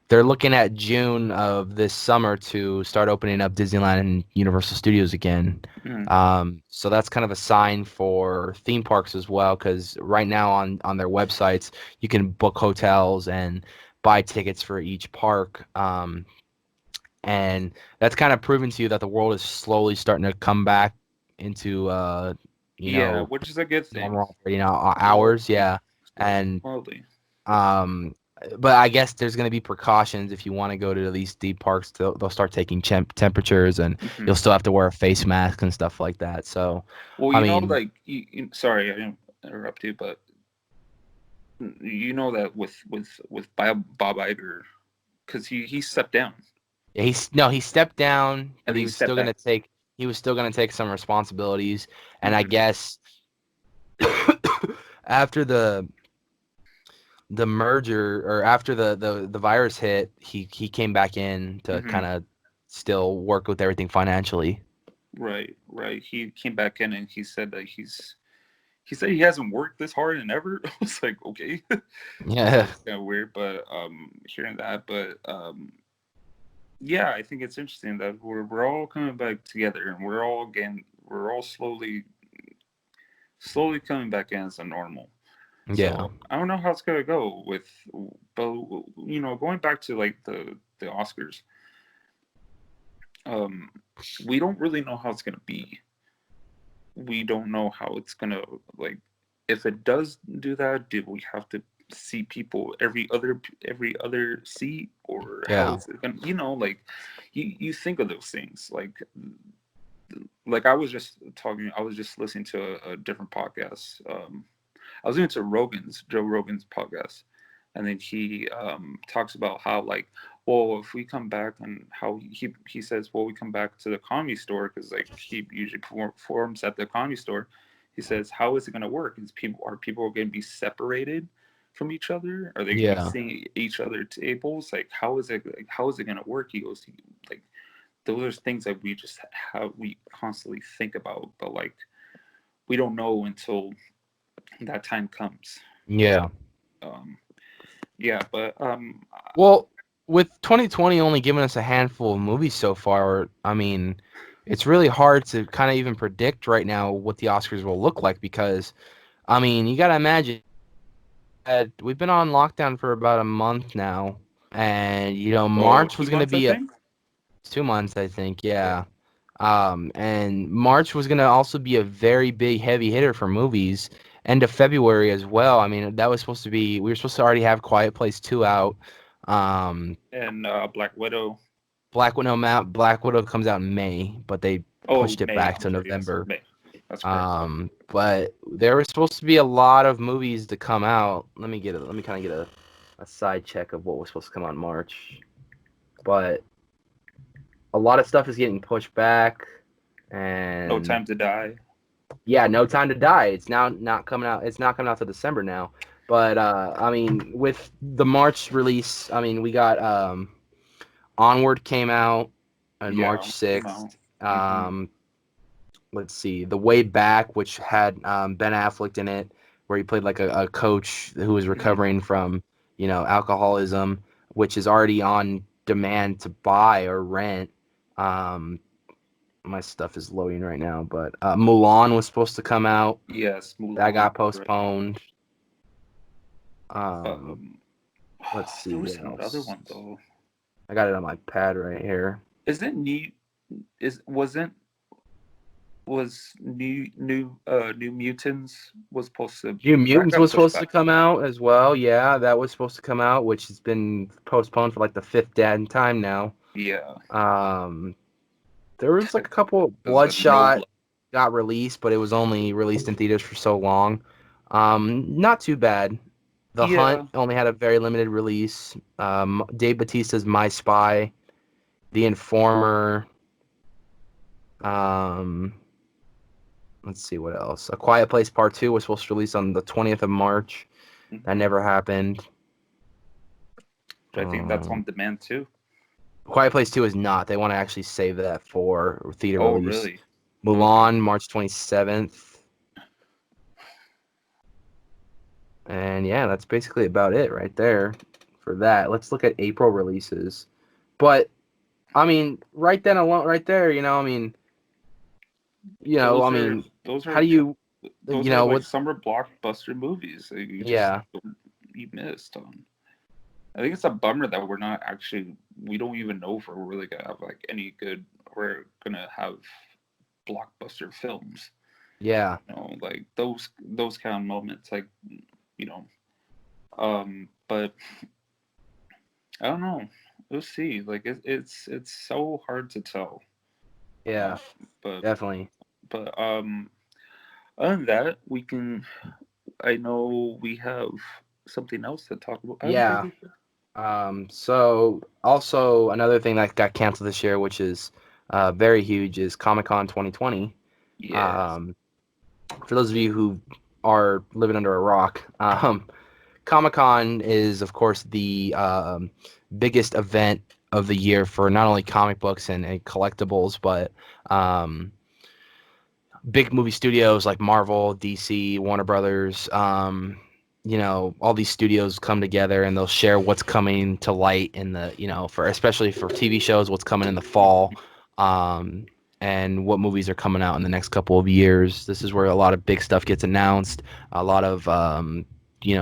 They're looking at June of this summer to start opening up Disneyland and Universal Studios again. Mm, So that's kind of a sign for theme parks as well, because right now on their websites you can book hotels and buy tickets for each park. And that's kind of proven to you that the world is slowly starting to come back into, you yeah, know, which is a good thing. normal operating Slow, hours. Yeah. And, slowly. um, but I guess there's going to be precautions if you want to go to these deep parks. They'll start taking temperatures and Hmm. you'll still have to wear a face mask and stuff like that. So, Well, I mean, like sorry, I didn't interrupt you, but that with Bob Iger, because he stepped down yeah, he stepped down, and but then he he was stepped still going back. to take some responsibilities. And I Hmm. guess after the merger or after the virus hit, he came back in to Hmm. kind of still work with everything financially. Right, right. He came back in and he said that he said he hasn't worked this hard in ever. I was like, okay, Yeah, that's kind of weird, but hearing that, but yeah, I think it's interesting that we're all coming back together and we're all slowly coming back in as a normal. yeah, So I don't know how it's gonna go with, but going back to like the Oscars, um, we don't really know how it's gonna be. We don't know how it's gonna, like, if it does do that, do we have to see people every other seat, or how yeah, is it gonna, like, you think of those things, like I was just listening to a different podcast. I was into Joe Rogan's podcast, and then he talks about how, like, well, if we come back, and how he says, well, we come back to the comedy store, because like he usually performs at the comedy store. He says, how is it going to work? Are people going to be separated from each other? Are they going to be yeah, sitting at each other tables? Like, how is it going to work? He goes, like, those are things that we constantly think about, but like we don't know until that time comes. yeah. Um, yeah, but Well, with 2020 only giving us a handful of movies so far, I mean, it's really hard to kind of even predict right now what the Oscars will look like because, I mean, you got to imagine we've been on lockdown for about a month now, and Oh, March two was going to months, I be a think. 2 months, I think, Yeah. yeah. And March was going to also be a very big heavy hitter for movies. End of February as well. I mean, that was supposed to be we were supposed to already have Quiet Place 2 out. Um, And Black Widow. Black Widow comes out in May, but they Oh, pushed it May. back I'm to sorry. Yes, November. May. That's correct. But there was supposed to be a lot of movies to come out. Let me kind of get a side check of what was supposed to come out in March. But a lot of stuff is getting pushed back, No and Time to Die. yeah, No Time to Die. It's now not coming out. It's not coming out to December now. But I mean, with the March release, I mean, we got Onward came out on Yeah, March came out. 6th. Hmm. Let's see, The Way Back, which had Ben Affleck in it, where he played like a coach who was Hmm. recovering from alcoholism, which is already on demand to buy or rent. Um, my stuff is loading right now, but Mulan was supposed to come out. Yes, That Mulan. got Correct. postponed. Um, Um, let's see there was what another else. one though. I got it on my pad right here. Isn't new? Is wasn't was New Mutants was supposed to New that Mutants got was pushed supposed to back. come out as well. Yeah, that was supposed to come out, which has been postponed for like the fifth time now. Yeah, Um, there was like a couple. because the no. Bloodshot got released, but it was only released in theaters for so long. Not too bad. The Hunt Yeah, only had a very limited release. Dave Bautista's My Spy, The Informer. Um, let's see what else. A Quiet Place Part Two was supposed to release on the 20th of March. That hmm, never happened. I think that's Um, on demand too. Quiet Place 2 is not. They want to actually save that for theater Oh, release. really? Okay. Mulan, March 27th. And yeah, that's basically about it right there for that. Let's look at April releases. But I mean, right then alone, right there, I mean, I Those are mean, those how are do t- you, those are like what? summer blockbuster movies that Yeah, you missed on. I think it's a bummer that we don't even know if we're really gonna have like any good we're gonna have blockbuster films. yeah, Like those kind of moments, like you know. But I don't know. We'll see. Like it's so hard to tell. yeah, But definitely. but other than that, we can. I know we have something else to talk about. I'm Yeah. pretty sure. So also another thing that got canceled this year, which is very huge, is Comic Con 2020. Yes. Um, for those of you who are living under a rock, Comic Con is, of course, the biggest event of the year for not only comic books and collectibles, but um, big movie studios like Marvel, DC, Warner Brothers. All these studios come together and they'll share what's coming to light in the, for especially for TV shows, what's coming in the fall. Um, and what movies are coming out in the next couple of years. This is where a lot of big stuff gets announced. A lot of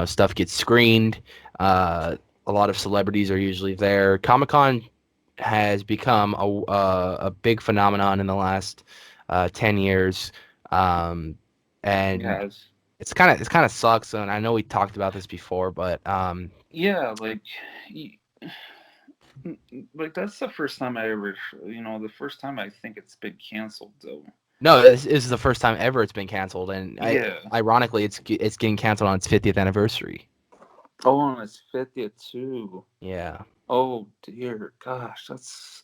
stuff gets screened. A lot of celebrities are usually there. Comic Con has become a big phenomenon in the last 10 years, um, and Yes. it's kind of sucks. And I know we talked about this before, but Yeah. Y- like that's the first time I ever. The first time I think it's been canceled though. no, this is the first time ever it's been canceled, and Yeah. ironically, it's getting canceled on its 50th anniversary. Oh, on its 50th too. Yeah. Oh dear, gosh, that's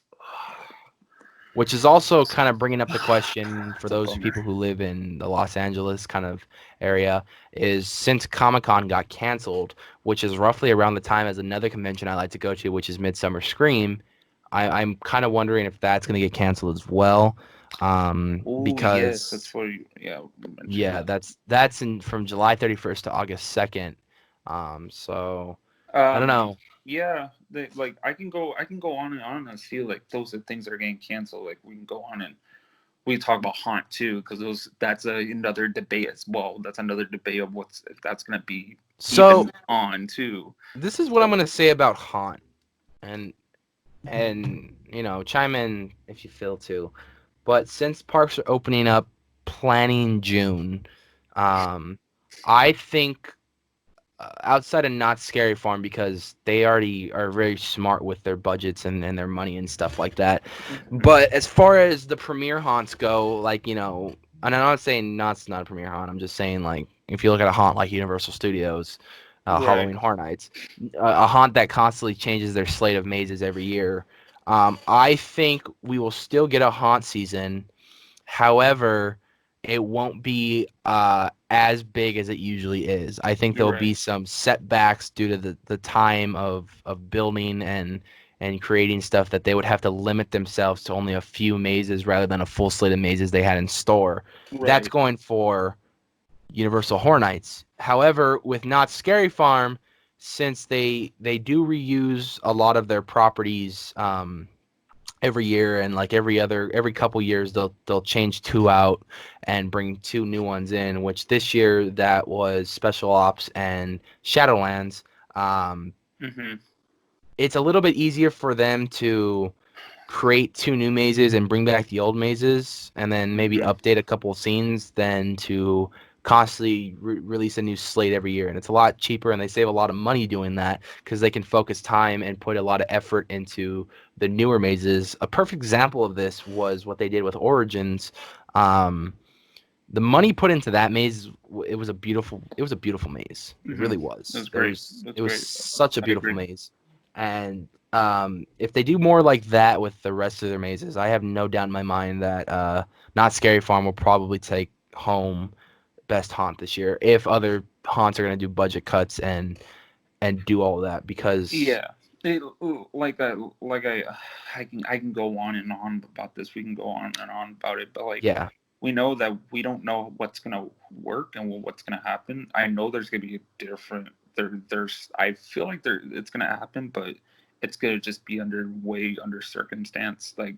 Which is also kind of bringing up the question for it's a those bummer. people who live in the Los Angeles kind of area is since Comic Con got canceled, which is roughly around the time as another convention I like to go to, which is Midsummer Scream. I'm kind of wondering if that's going to get canceled as well, Oh yes, that's because what you mentioned yeah, that. that's in from July 31st to August 2nd. So I don't Um, know. yeah, like I can go on and see like those are things that are getting canceled. Like we can go on and we talk about Haunt too, because that's another debate as well. That's another debate of if that's gonna be So even on too. this is what I'm So, gonna say about Haunt, and chime in if you feel to. But since parks are opening up, planning June, um, I think outside of Not Scary Farm, because they already are very smart with their budgets and their money and stuff like that. mhm. But as far as the premiere haunts go, like, and I'm not saying Knot's not a premiere haunt. I'm just saying, like, if you look at a haunt like Universal Studios, Right, Halloween Horror Nights, a haunt that constantly changes their slate of mazes every year. I think we will still get a haunt season. However, it won't be as big as it usually is. I think you're there'll right. be some setbacks due to the time of building and creating stuff, that they would have to limit themselves to only a few mazes rather than a full slate of mazes they had in store. That's Right. going for Universal Horror Nights. However, with Not Scary Farm, since they do reuse a lot of their properties, every year, and like every couple years they'll change two out and bring two new ones in, which this year that was Special Ops and Shadowlands. um Mhm. it's a little bit easier for them to create two new mazes and bring back the old mazes, and then maybe Mhm. update a couple of scenes, than to constantly release a new slate every year. And it's a lot cheaper, and they save a lot of money doing that, because they can focus time and put a lot of effort into the newer mazes. A perfect example of this was what they did with Origins. um, the money put into that maze, it was a beautiful maze. It Mhm. really was. That's It great. was That's it was great. such a I beautiful agree. maze. And if they do more like that with the rest of their mazes, I have no doubt in my mind that Not Scary Farm will probably take home best haunt this year, if other haunts are going to do budget cuts and do all that, because Yeah. I can go on and on about this. We can go on and on about it, but like yeah, we know that we don't know what's gonna work and what's gonna happen. I know there's gonna be a different there's I feel like it's gonna happen, but it's gonna just be under circumstance. Like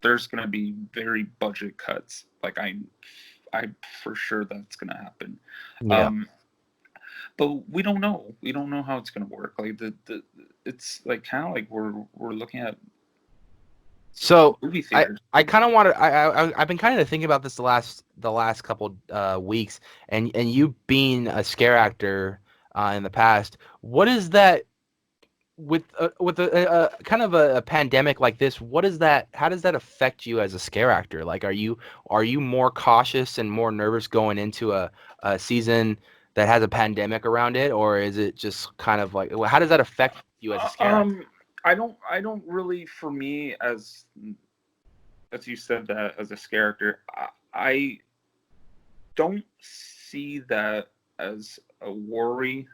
there's gonna be very budget cuts. Like I for sure that's gonna happen. yeah. Um, but we don't know. We don't know how it's gonna work. Like it's like kind of like we're looking at So movie I theaters. I kind of wanted I've been kind of thinking about this the last couple weeks, and you being a scare actor in the past, what is that with a kind of a pandemic like this? What is that? How does that affect you as a scare actor? Like, are you more cautious and more nervous going into a season that has a pandemic around it, or is it just kind of like, how does that affect you as a Uh, scare actor? um, I don't really. For me, as you said that as a character, I don't see that as a worry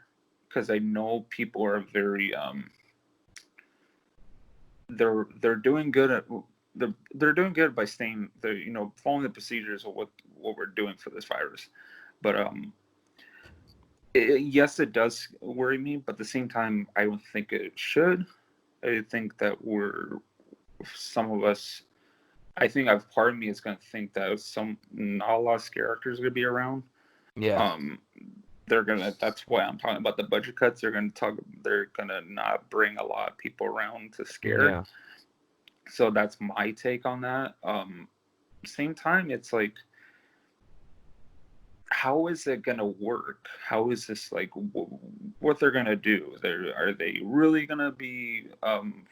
because I know people are very they're doing good at they're doing good by staying they're following the procedures of what we're doing for this virus. But yes, it does worry me, but at the same time, I don't think it should. I think that some of us. I think I've part of me is going to think that not a lot of characters are going to be around. Yeah, Um, they're gonna. That's why I'm talking about the budget cuts. They're gonna not bring a lot of people around to scare. yeah. So that's my take on that. Same time, it's like, how is it gonna work? How is this like what they're gonna do? Are they really gonna be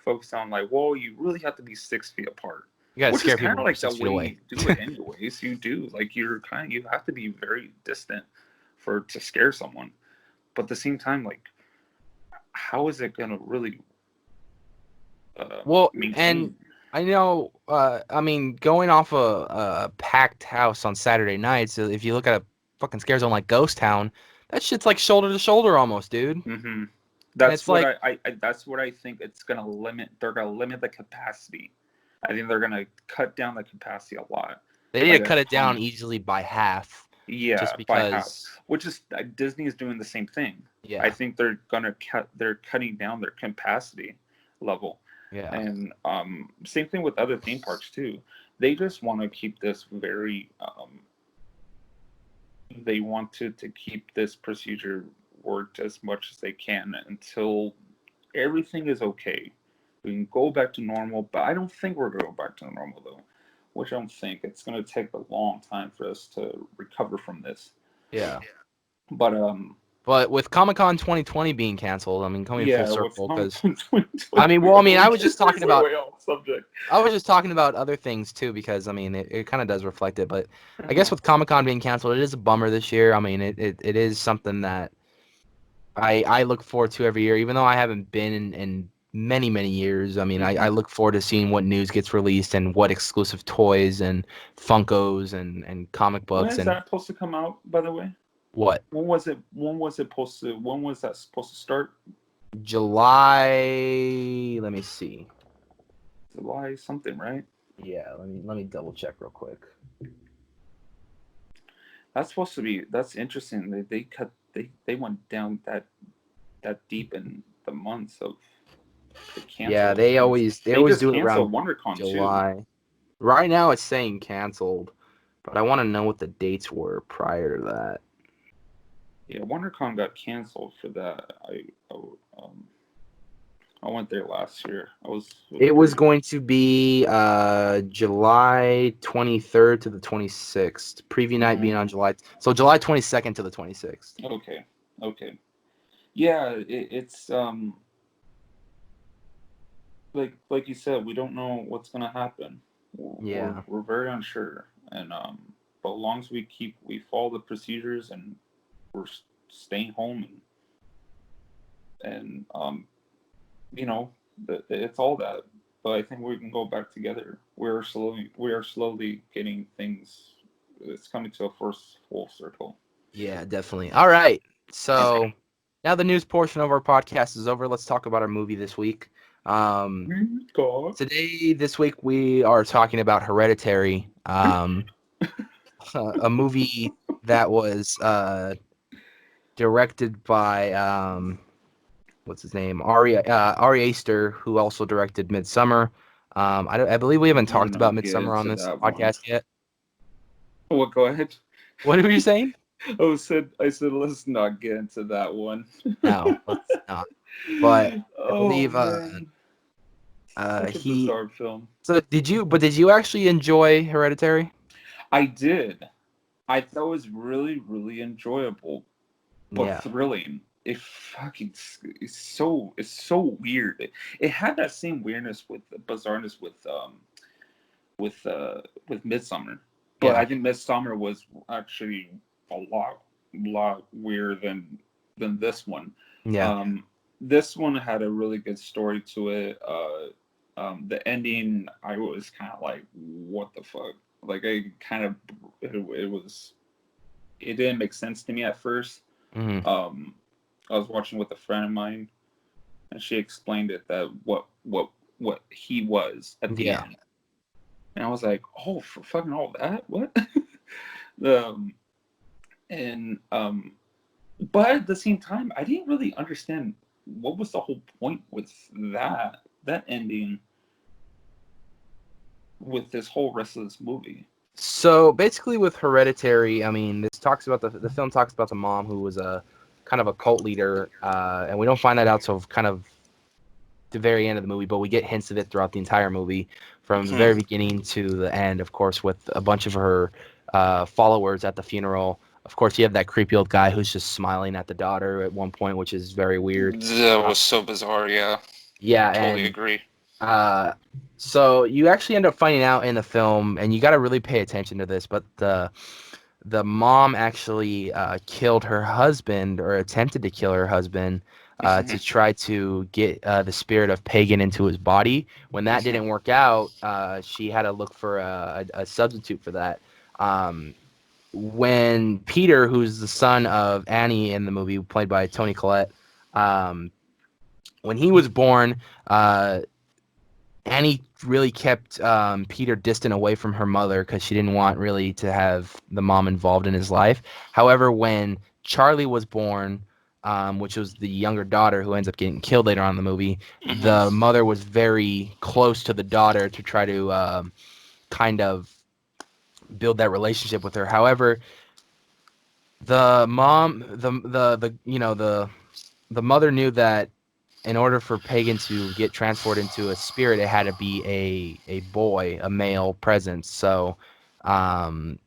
focused on like, well, you really have to be 6 feet apart, You gotta which is scare kind people of when you're like the 6 feet way away. you do it anyways. You do like you have to be very distant to scare someone, but at the same time, like, how is it gonna really Well, and maintain? I know, I mean, going off a packed house on Saturday nights, if you look at a fucking scare zone like Ghost Town, that shit's like shoulder to shoulder almost, dude. Hmm. And That's it's what like that's what I think it's gonna limit. They're gonna limit the capacity. I think they're gonna cut down the capacity a lot they need by to the cut it down time. easily by half, Yeah, just by half. because, Which is Disney is doing the same thing. I yeah, think they're gonna cut. They're cutting down their capacity level, yeah, and same thing with other theme parks too. They just want to keep this very. They wanted to keep this procedure worked as much as they can until everything is okay. We can go back to normal, but I don't think we're going to go back to normal though. Which I don't think it's going to take a long time for us to recover from this. Yeah. But But with Comic-Con 2020 being canceled, I mean, coming full yeah, what's circle, going because on? I mean, well, I mean, We I was just talking went about, way off subject. I was just talking about other things too, because I mean, it kind of does reflect it. But I guess Uh-huh. with Comic-Con being canceled, it is a bummer this year. I mean, it is something that I look forward to every year, even though I haven't been in many, many years. I mean, I Hmm. look forward to seeing what news gets released and what exclusive toys and Funkos and comic When books is and that supposed to come out? By the way, what. when was it? When was it supposed to? When was that supposed to start? July. Let me see. July something, right? Yeah, let me double check real quick. That's supposed to be. That's interesting. They cut. They went down that deep in the months of the Yeah, cancel they things. always They always just do it around canceled WonderCon too. July. Right now it's saying canceled, but I want to know what the dates were prior to that. Yeah, WonderCon got canceled for that. Um I went there last year. It was It was pretty going to be July 23rd to the 26th. Preview night being on July 22nd to the 26th. okay. Okay. Yeah, it's like you said, we don't know what's gonna happen. Yeah. We're very unsure, and but as long as we follow the procedures and we're staying home and you know, it's all that. But I think we can go back together. We are slowly getting things. It's coming to a first full circle. Yeah, definitely. All right. So now the news portion of our podcast is over. Let's talk about our movie this week. Um, God. this week, we are talking about Hereditary, a movie that was directed by what's his name, Ari Aster, who also directed Midsummer. I believe we haven't Do talked about not get Midsummer on into this that one. podcast yet. Well, go ahead. What were you saying? I said let's not get into that one. No, let's not. But I Oh believe man, such a he. bizarre film. So did you? But did you actually enjoy Hereditary? I did. I thought it was really enjoyable, but Yeah. thrilling. It fucking it's so weird. It had that same weirdness with bizarreness with with Midsummer, but I Yeah. think Midsummer was actually a lot weirder than this one. Yeah. Um, this one had a really good story to it. The ending, I was kind of like, what the fuck? Like I kind of it was it didn't make sense to me at first. Hmm. Um, I was watching with a friend of mine, and she explained it that what he was at the Yeah. end, and I was like, oh, for fucking all that, what? um, and but at the same time, I didn't really understand what was the whole point with that ending with this whole rest of this movie. So basically, with Hereditary, I mean, this talks about the film talks about the mom who was a kind of a cult leader, and we don't find that out till kind of the very end of the movie, but we get hints of it throughout the entire movie, from the Mhm. very beginning to the end. Of course, with a bunch of her followers at the funeral. Of course, you have that creepy old guy who's just smiling at the daughter at one point, which is very weird. That Uh, was so bizarre. Yeah, yeah, totally and agree. uh, so you actually end up finding out in the film, and you got to really pay attention to this, but the mom actually killed her husband or attempted to kill her husband to Mhm. try to get the spirit of pagan into his body. When that Mhm. didn't work out, she had to look for a substitute for that. When Peter, who's the son of Annie in the movie, played by Tony Collette, um, when he was born, uh, Annie really kept Peter distant away from her mother because she didn't want really to have the mom involved in his life. However, when Charlie was born, which was the younger daughter who ends up getting killed later on in the movie, Mhm. the mother was very close to the daughter to try to kind of build that relationship with her. However, the mom, the you know the mother knew that in order for Pagan to get transformed into a spirit, it had to be a boy, a male presence. So, um,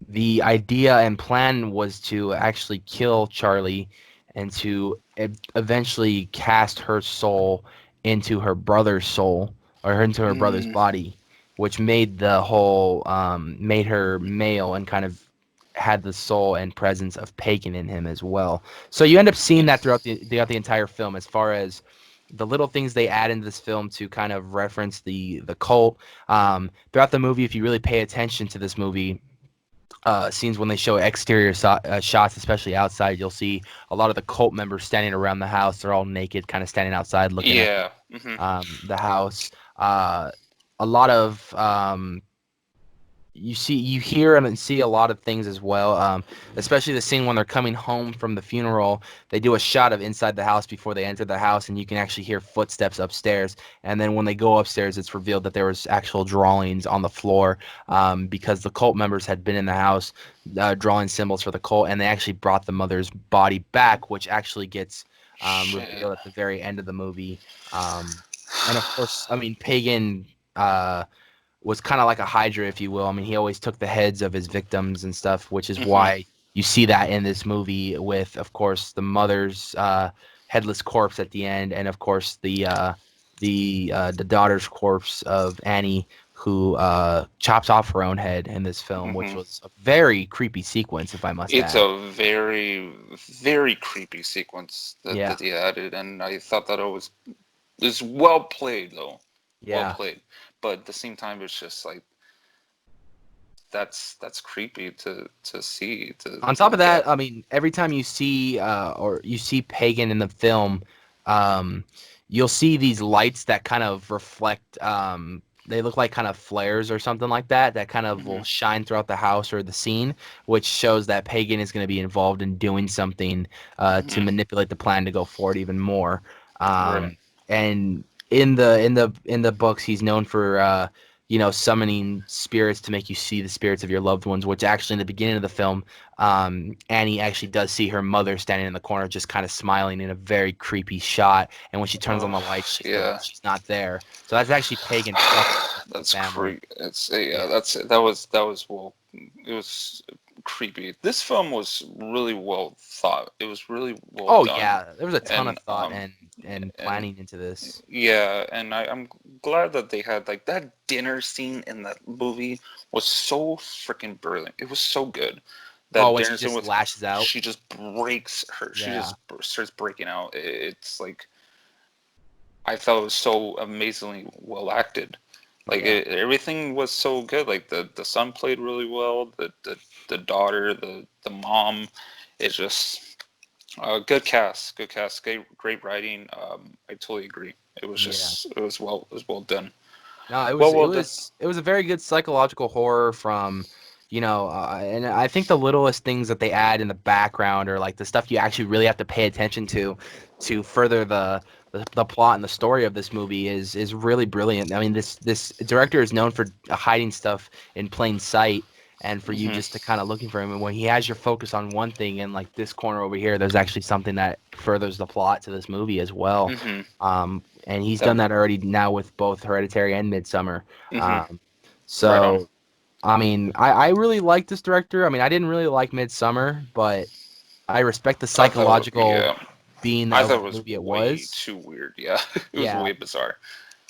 the idea and plan was to actually kill Charlie and to eventually cast her soul into her brother's soul or into her brother's Mm, body, which made the whole made her male and kind of had the soul and presence of Pagan in him as well. So you end up seeing that throughout the entire film, as far as the little things they add into this film to kind of reference the cult. Throughout the movie, if you really pay attention to this movie, scenes when they show shots, especially outside, you'll see a lot of the cult members standing around the house. They're all naked, kind of standing outside looking at yeah. Hmm. the house. A lot of you hear and see a lot of things as well, especially the scene when they're coming home from the funeral. They do a shot of inside the house before they enter the house, and you can actually hear footsteps upstairs. And then when they go upstairs, it's revealed that there was actual drawings on the floor, because the cult members had been in the house drawing symbols for the cult, and they actually brought the mother's body back, which actually gets Shit. revealed at the very end of the movie. um, and of course, I mean, Pagan uh, was kind of like a Hydra, if you will. I mean, he always took the heads of his victims and stuff, which is Hmm. why you see that in this movie with, of course, the mother's headless corpse at the end, and of course the daughter's corpse of Annie, who chops off her own head in this film, which Hmm. was a very creepy sequence, if I must It's add. a very, very creepy sequence Yeah, that he added, and I thought that it was well played though, well yeah. played. But at the same time, it's just like that's creepy to see On to top of look at. that, I mean, every time you see or you see Pagan in the film, um, you'll see these lights that kind of reflect. They look like kind of flares or something like that. That kind of Hmm. will shine throughout the house or the scene, which shows that Pagan is going to be involved in doing something to Hmm. manipulate the plan to go forward even more. Right. And in the books, he's known for summoning spirits to make you see the spirits of your loved ones, which actually in the beginning of the film, Annie actually does see her mother standing in the corner, just kind of smiling in a very creepy shot. And when she turns on Oh, the lights, yeah. she's not there. So that's actually Pagan fucking with the That's family. creepy. Yeah. Yeah. That was well. It was creepy. This film was really well thought. It was really well Oh done, yeah, there was a ton of and thought and and planning into this. yeah, and I'm glad that they had like that dinner scene in that movie was so freaking brilliant. It was so good. Oh, That when she dinner scene just with lashes out. she just breaks her. She Yeah, just starts breaking out. It's like I thought it was so amazingly well acted. Like yeah, everything was so good. Like the son played really well. The daughter, the mom. It's just good cast, good cast, great writing. I totally agree. It was yeah. just it was well done. No, it was Well it done. was it was a very good psychological horror from, and I think the littlest things that they add in the background or like the stuff you actually really have to pay attention to further the plot and the story of this movie is really brilliant. I mean, this director is known for hiding stuff in plain sight and for you Hmm. just to kind of looking for him. And when he has your focus on one thing and like this corner over here, there's actually something that furthers the plot to this movie as well. Hmm. And he's That. done that already now with both Hereditary and Midsummer. Hmm. Um, Right on. so, I mean, I really like this director. I mean, I didn't really like Midsummer, but I respect the I thought, psychological yeah, being I of thought the it was movie it way was. too weird. Yeah, it was Yeah, way bizarre.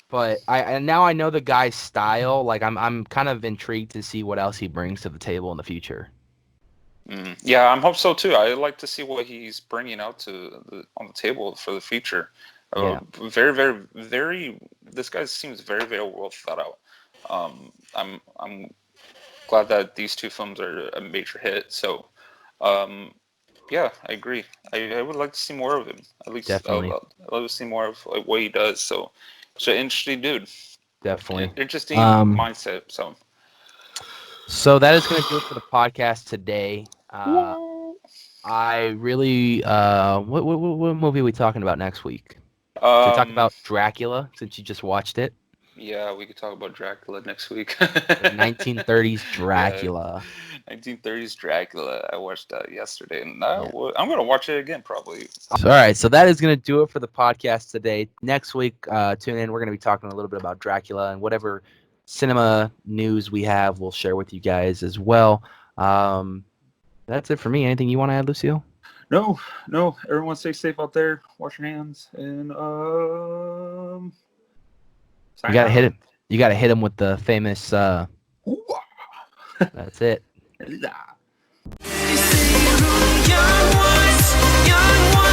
but and now I know the guy's style. Like, I'm kind of intrigued to see what else he brings to the table in the future. Mm. Yeah, I'm hope so too. I like to see what he's bringing out on the table for the future. Yeah, Very, very, very. This guy seems very, very well thought out. I'm glad that these two films are a major hit. So, um, yeah, I agree. I would like to see more of him. At least definitely, I'd love to see more of like, what he does. So, it's an interesting dude, definitely. interesting Um, mindset. So, so that is going to do it for the podcast today. whoa. I really what movie are we talking about next week? Should we talk Um, about Dracula since you just watched it? Yeah, we could talk about Dracula next week. The 1930s Yeah, Dracula. 1930s Dracula. I watched that yesterday, and Yeah. I'm gonna watch it again probably. So, all right, so that is going to do it for the podcast today. Next week, tune in. We're going to be talking a little bit about Dracula and whatever cinema news we have, we'll share with you guys as well. That's it for me. Anything you want to add, Lucio? No, no. Everyone stay safe out there. Wash your hands and You sign got to hit out. it. You got to hit him with the famous. That's it. Hoo-ah. You say, young ones, young ones.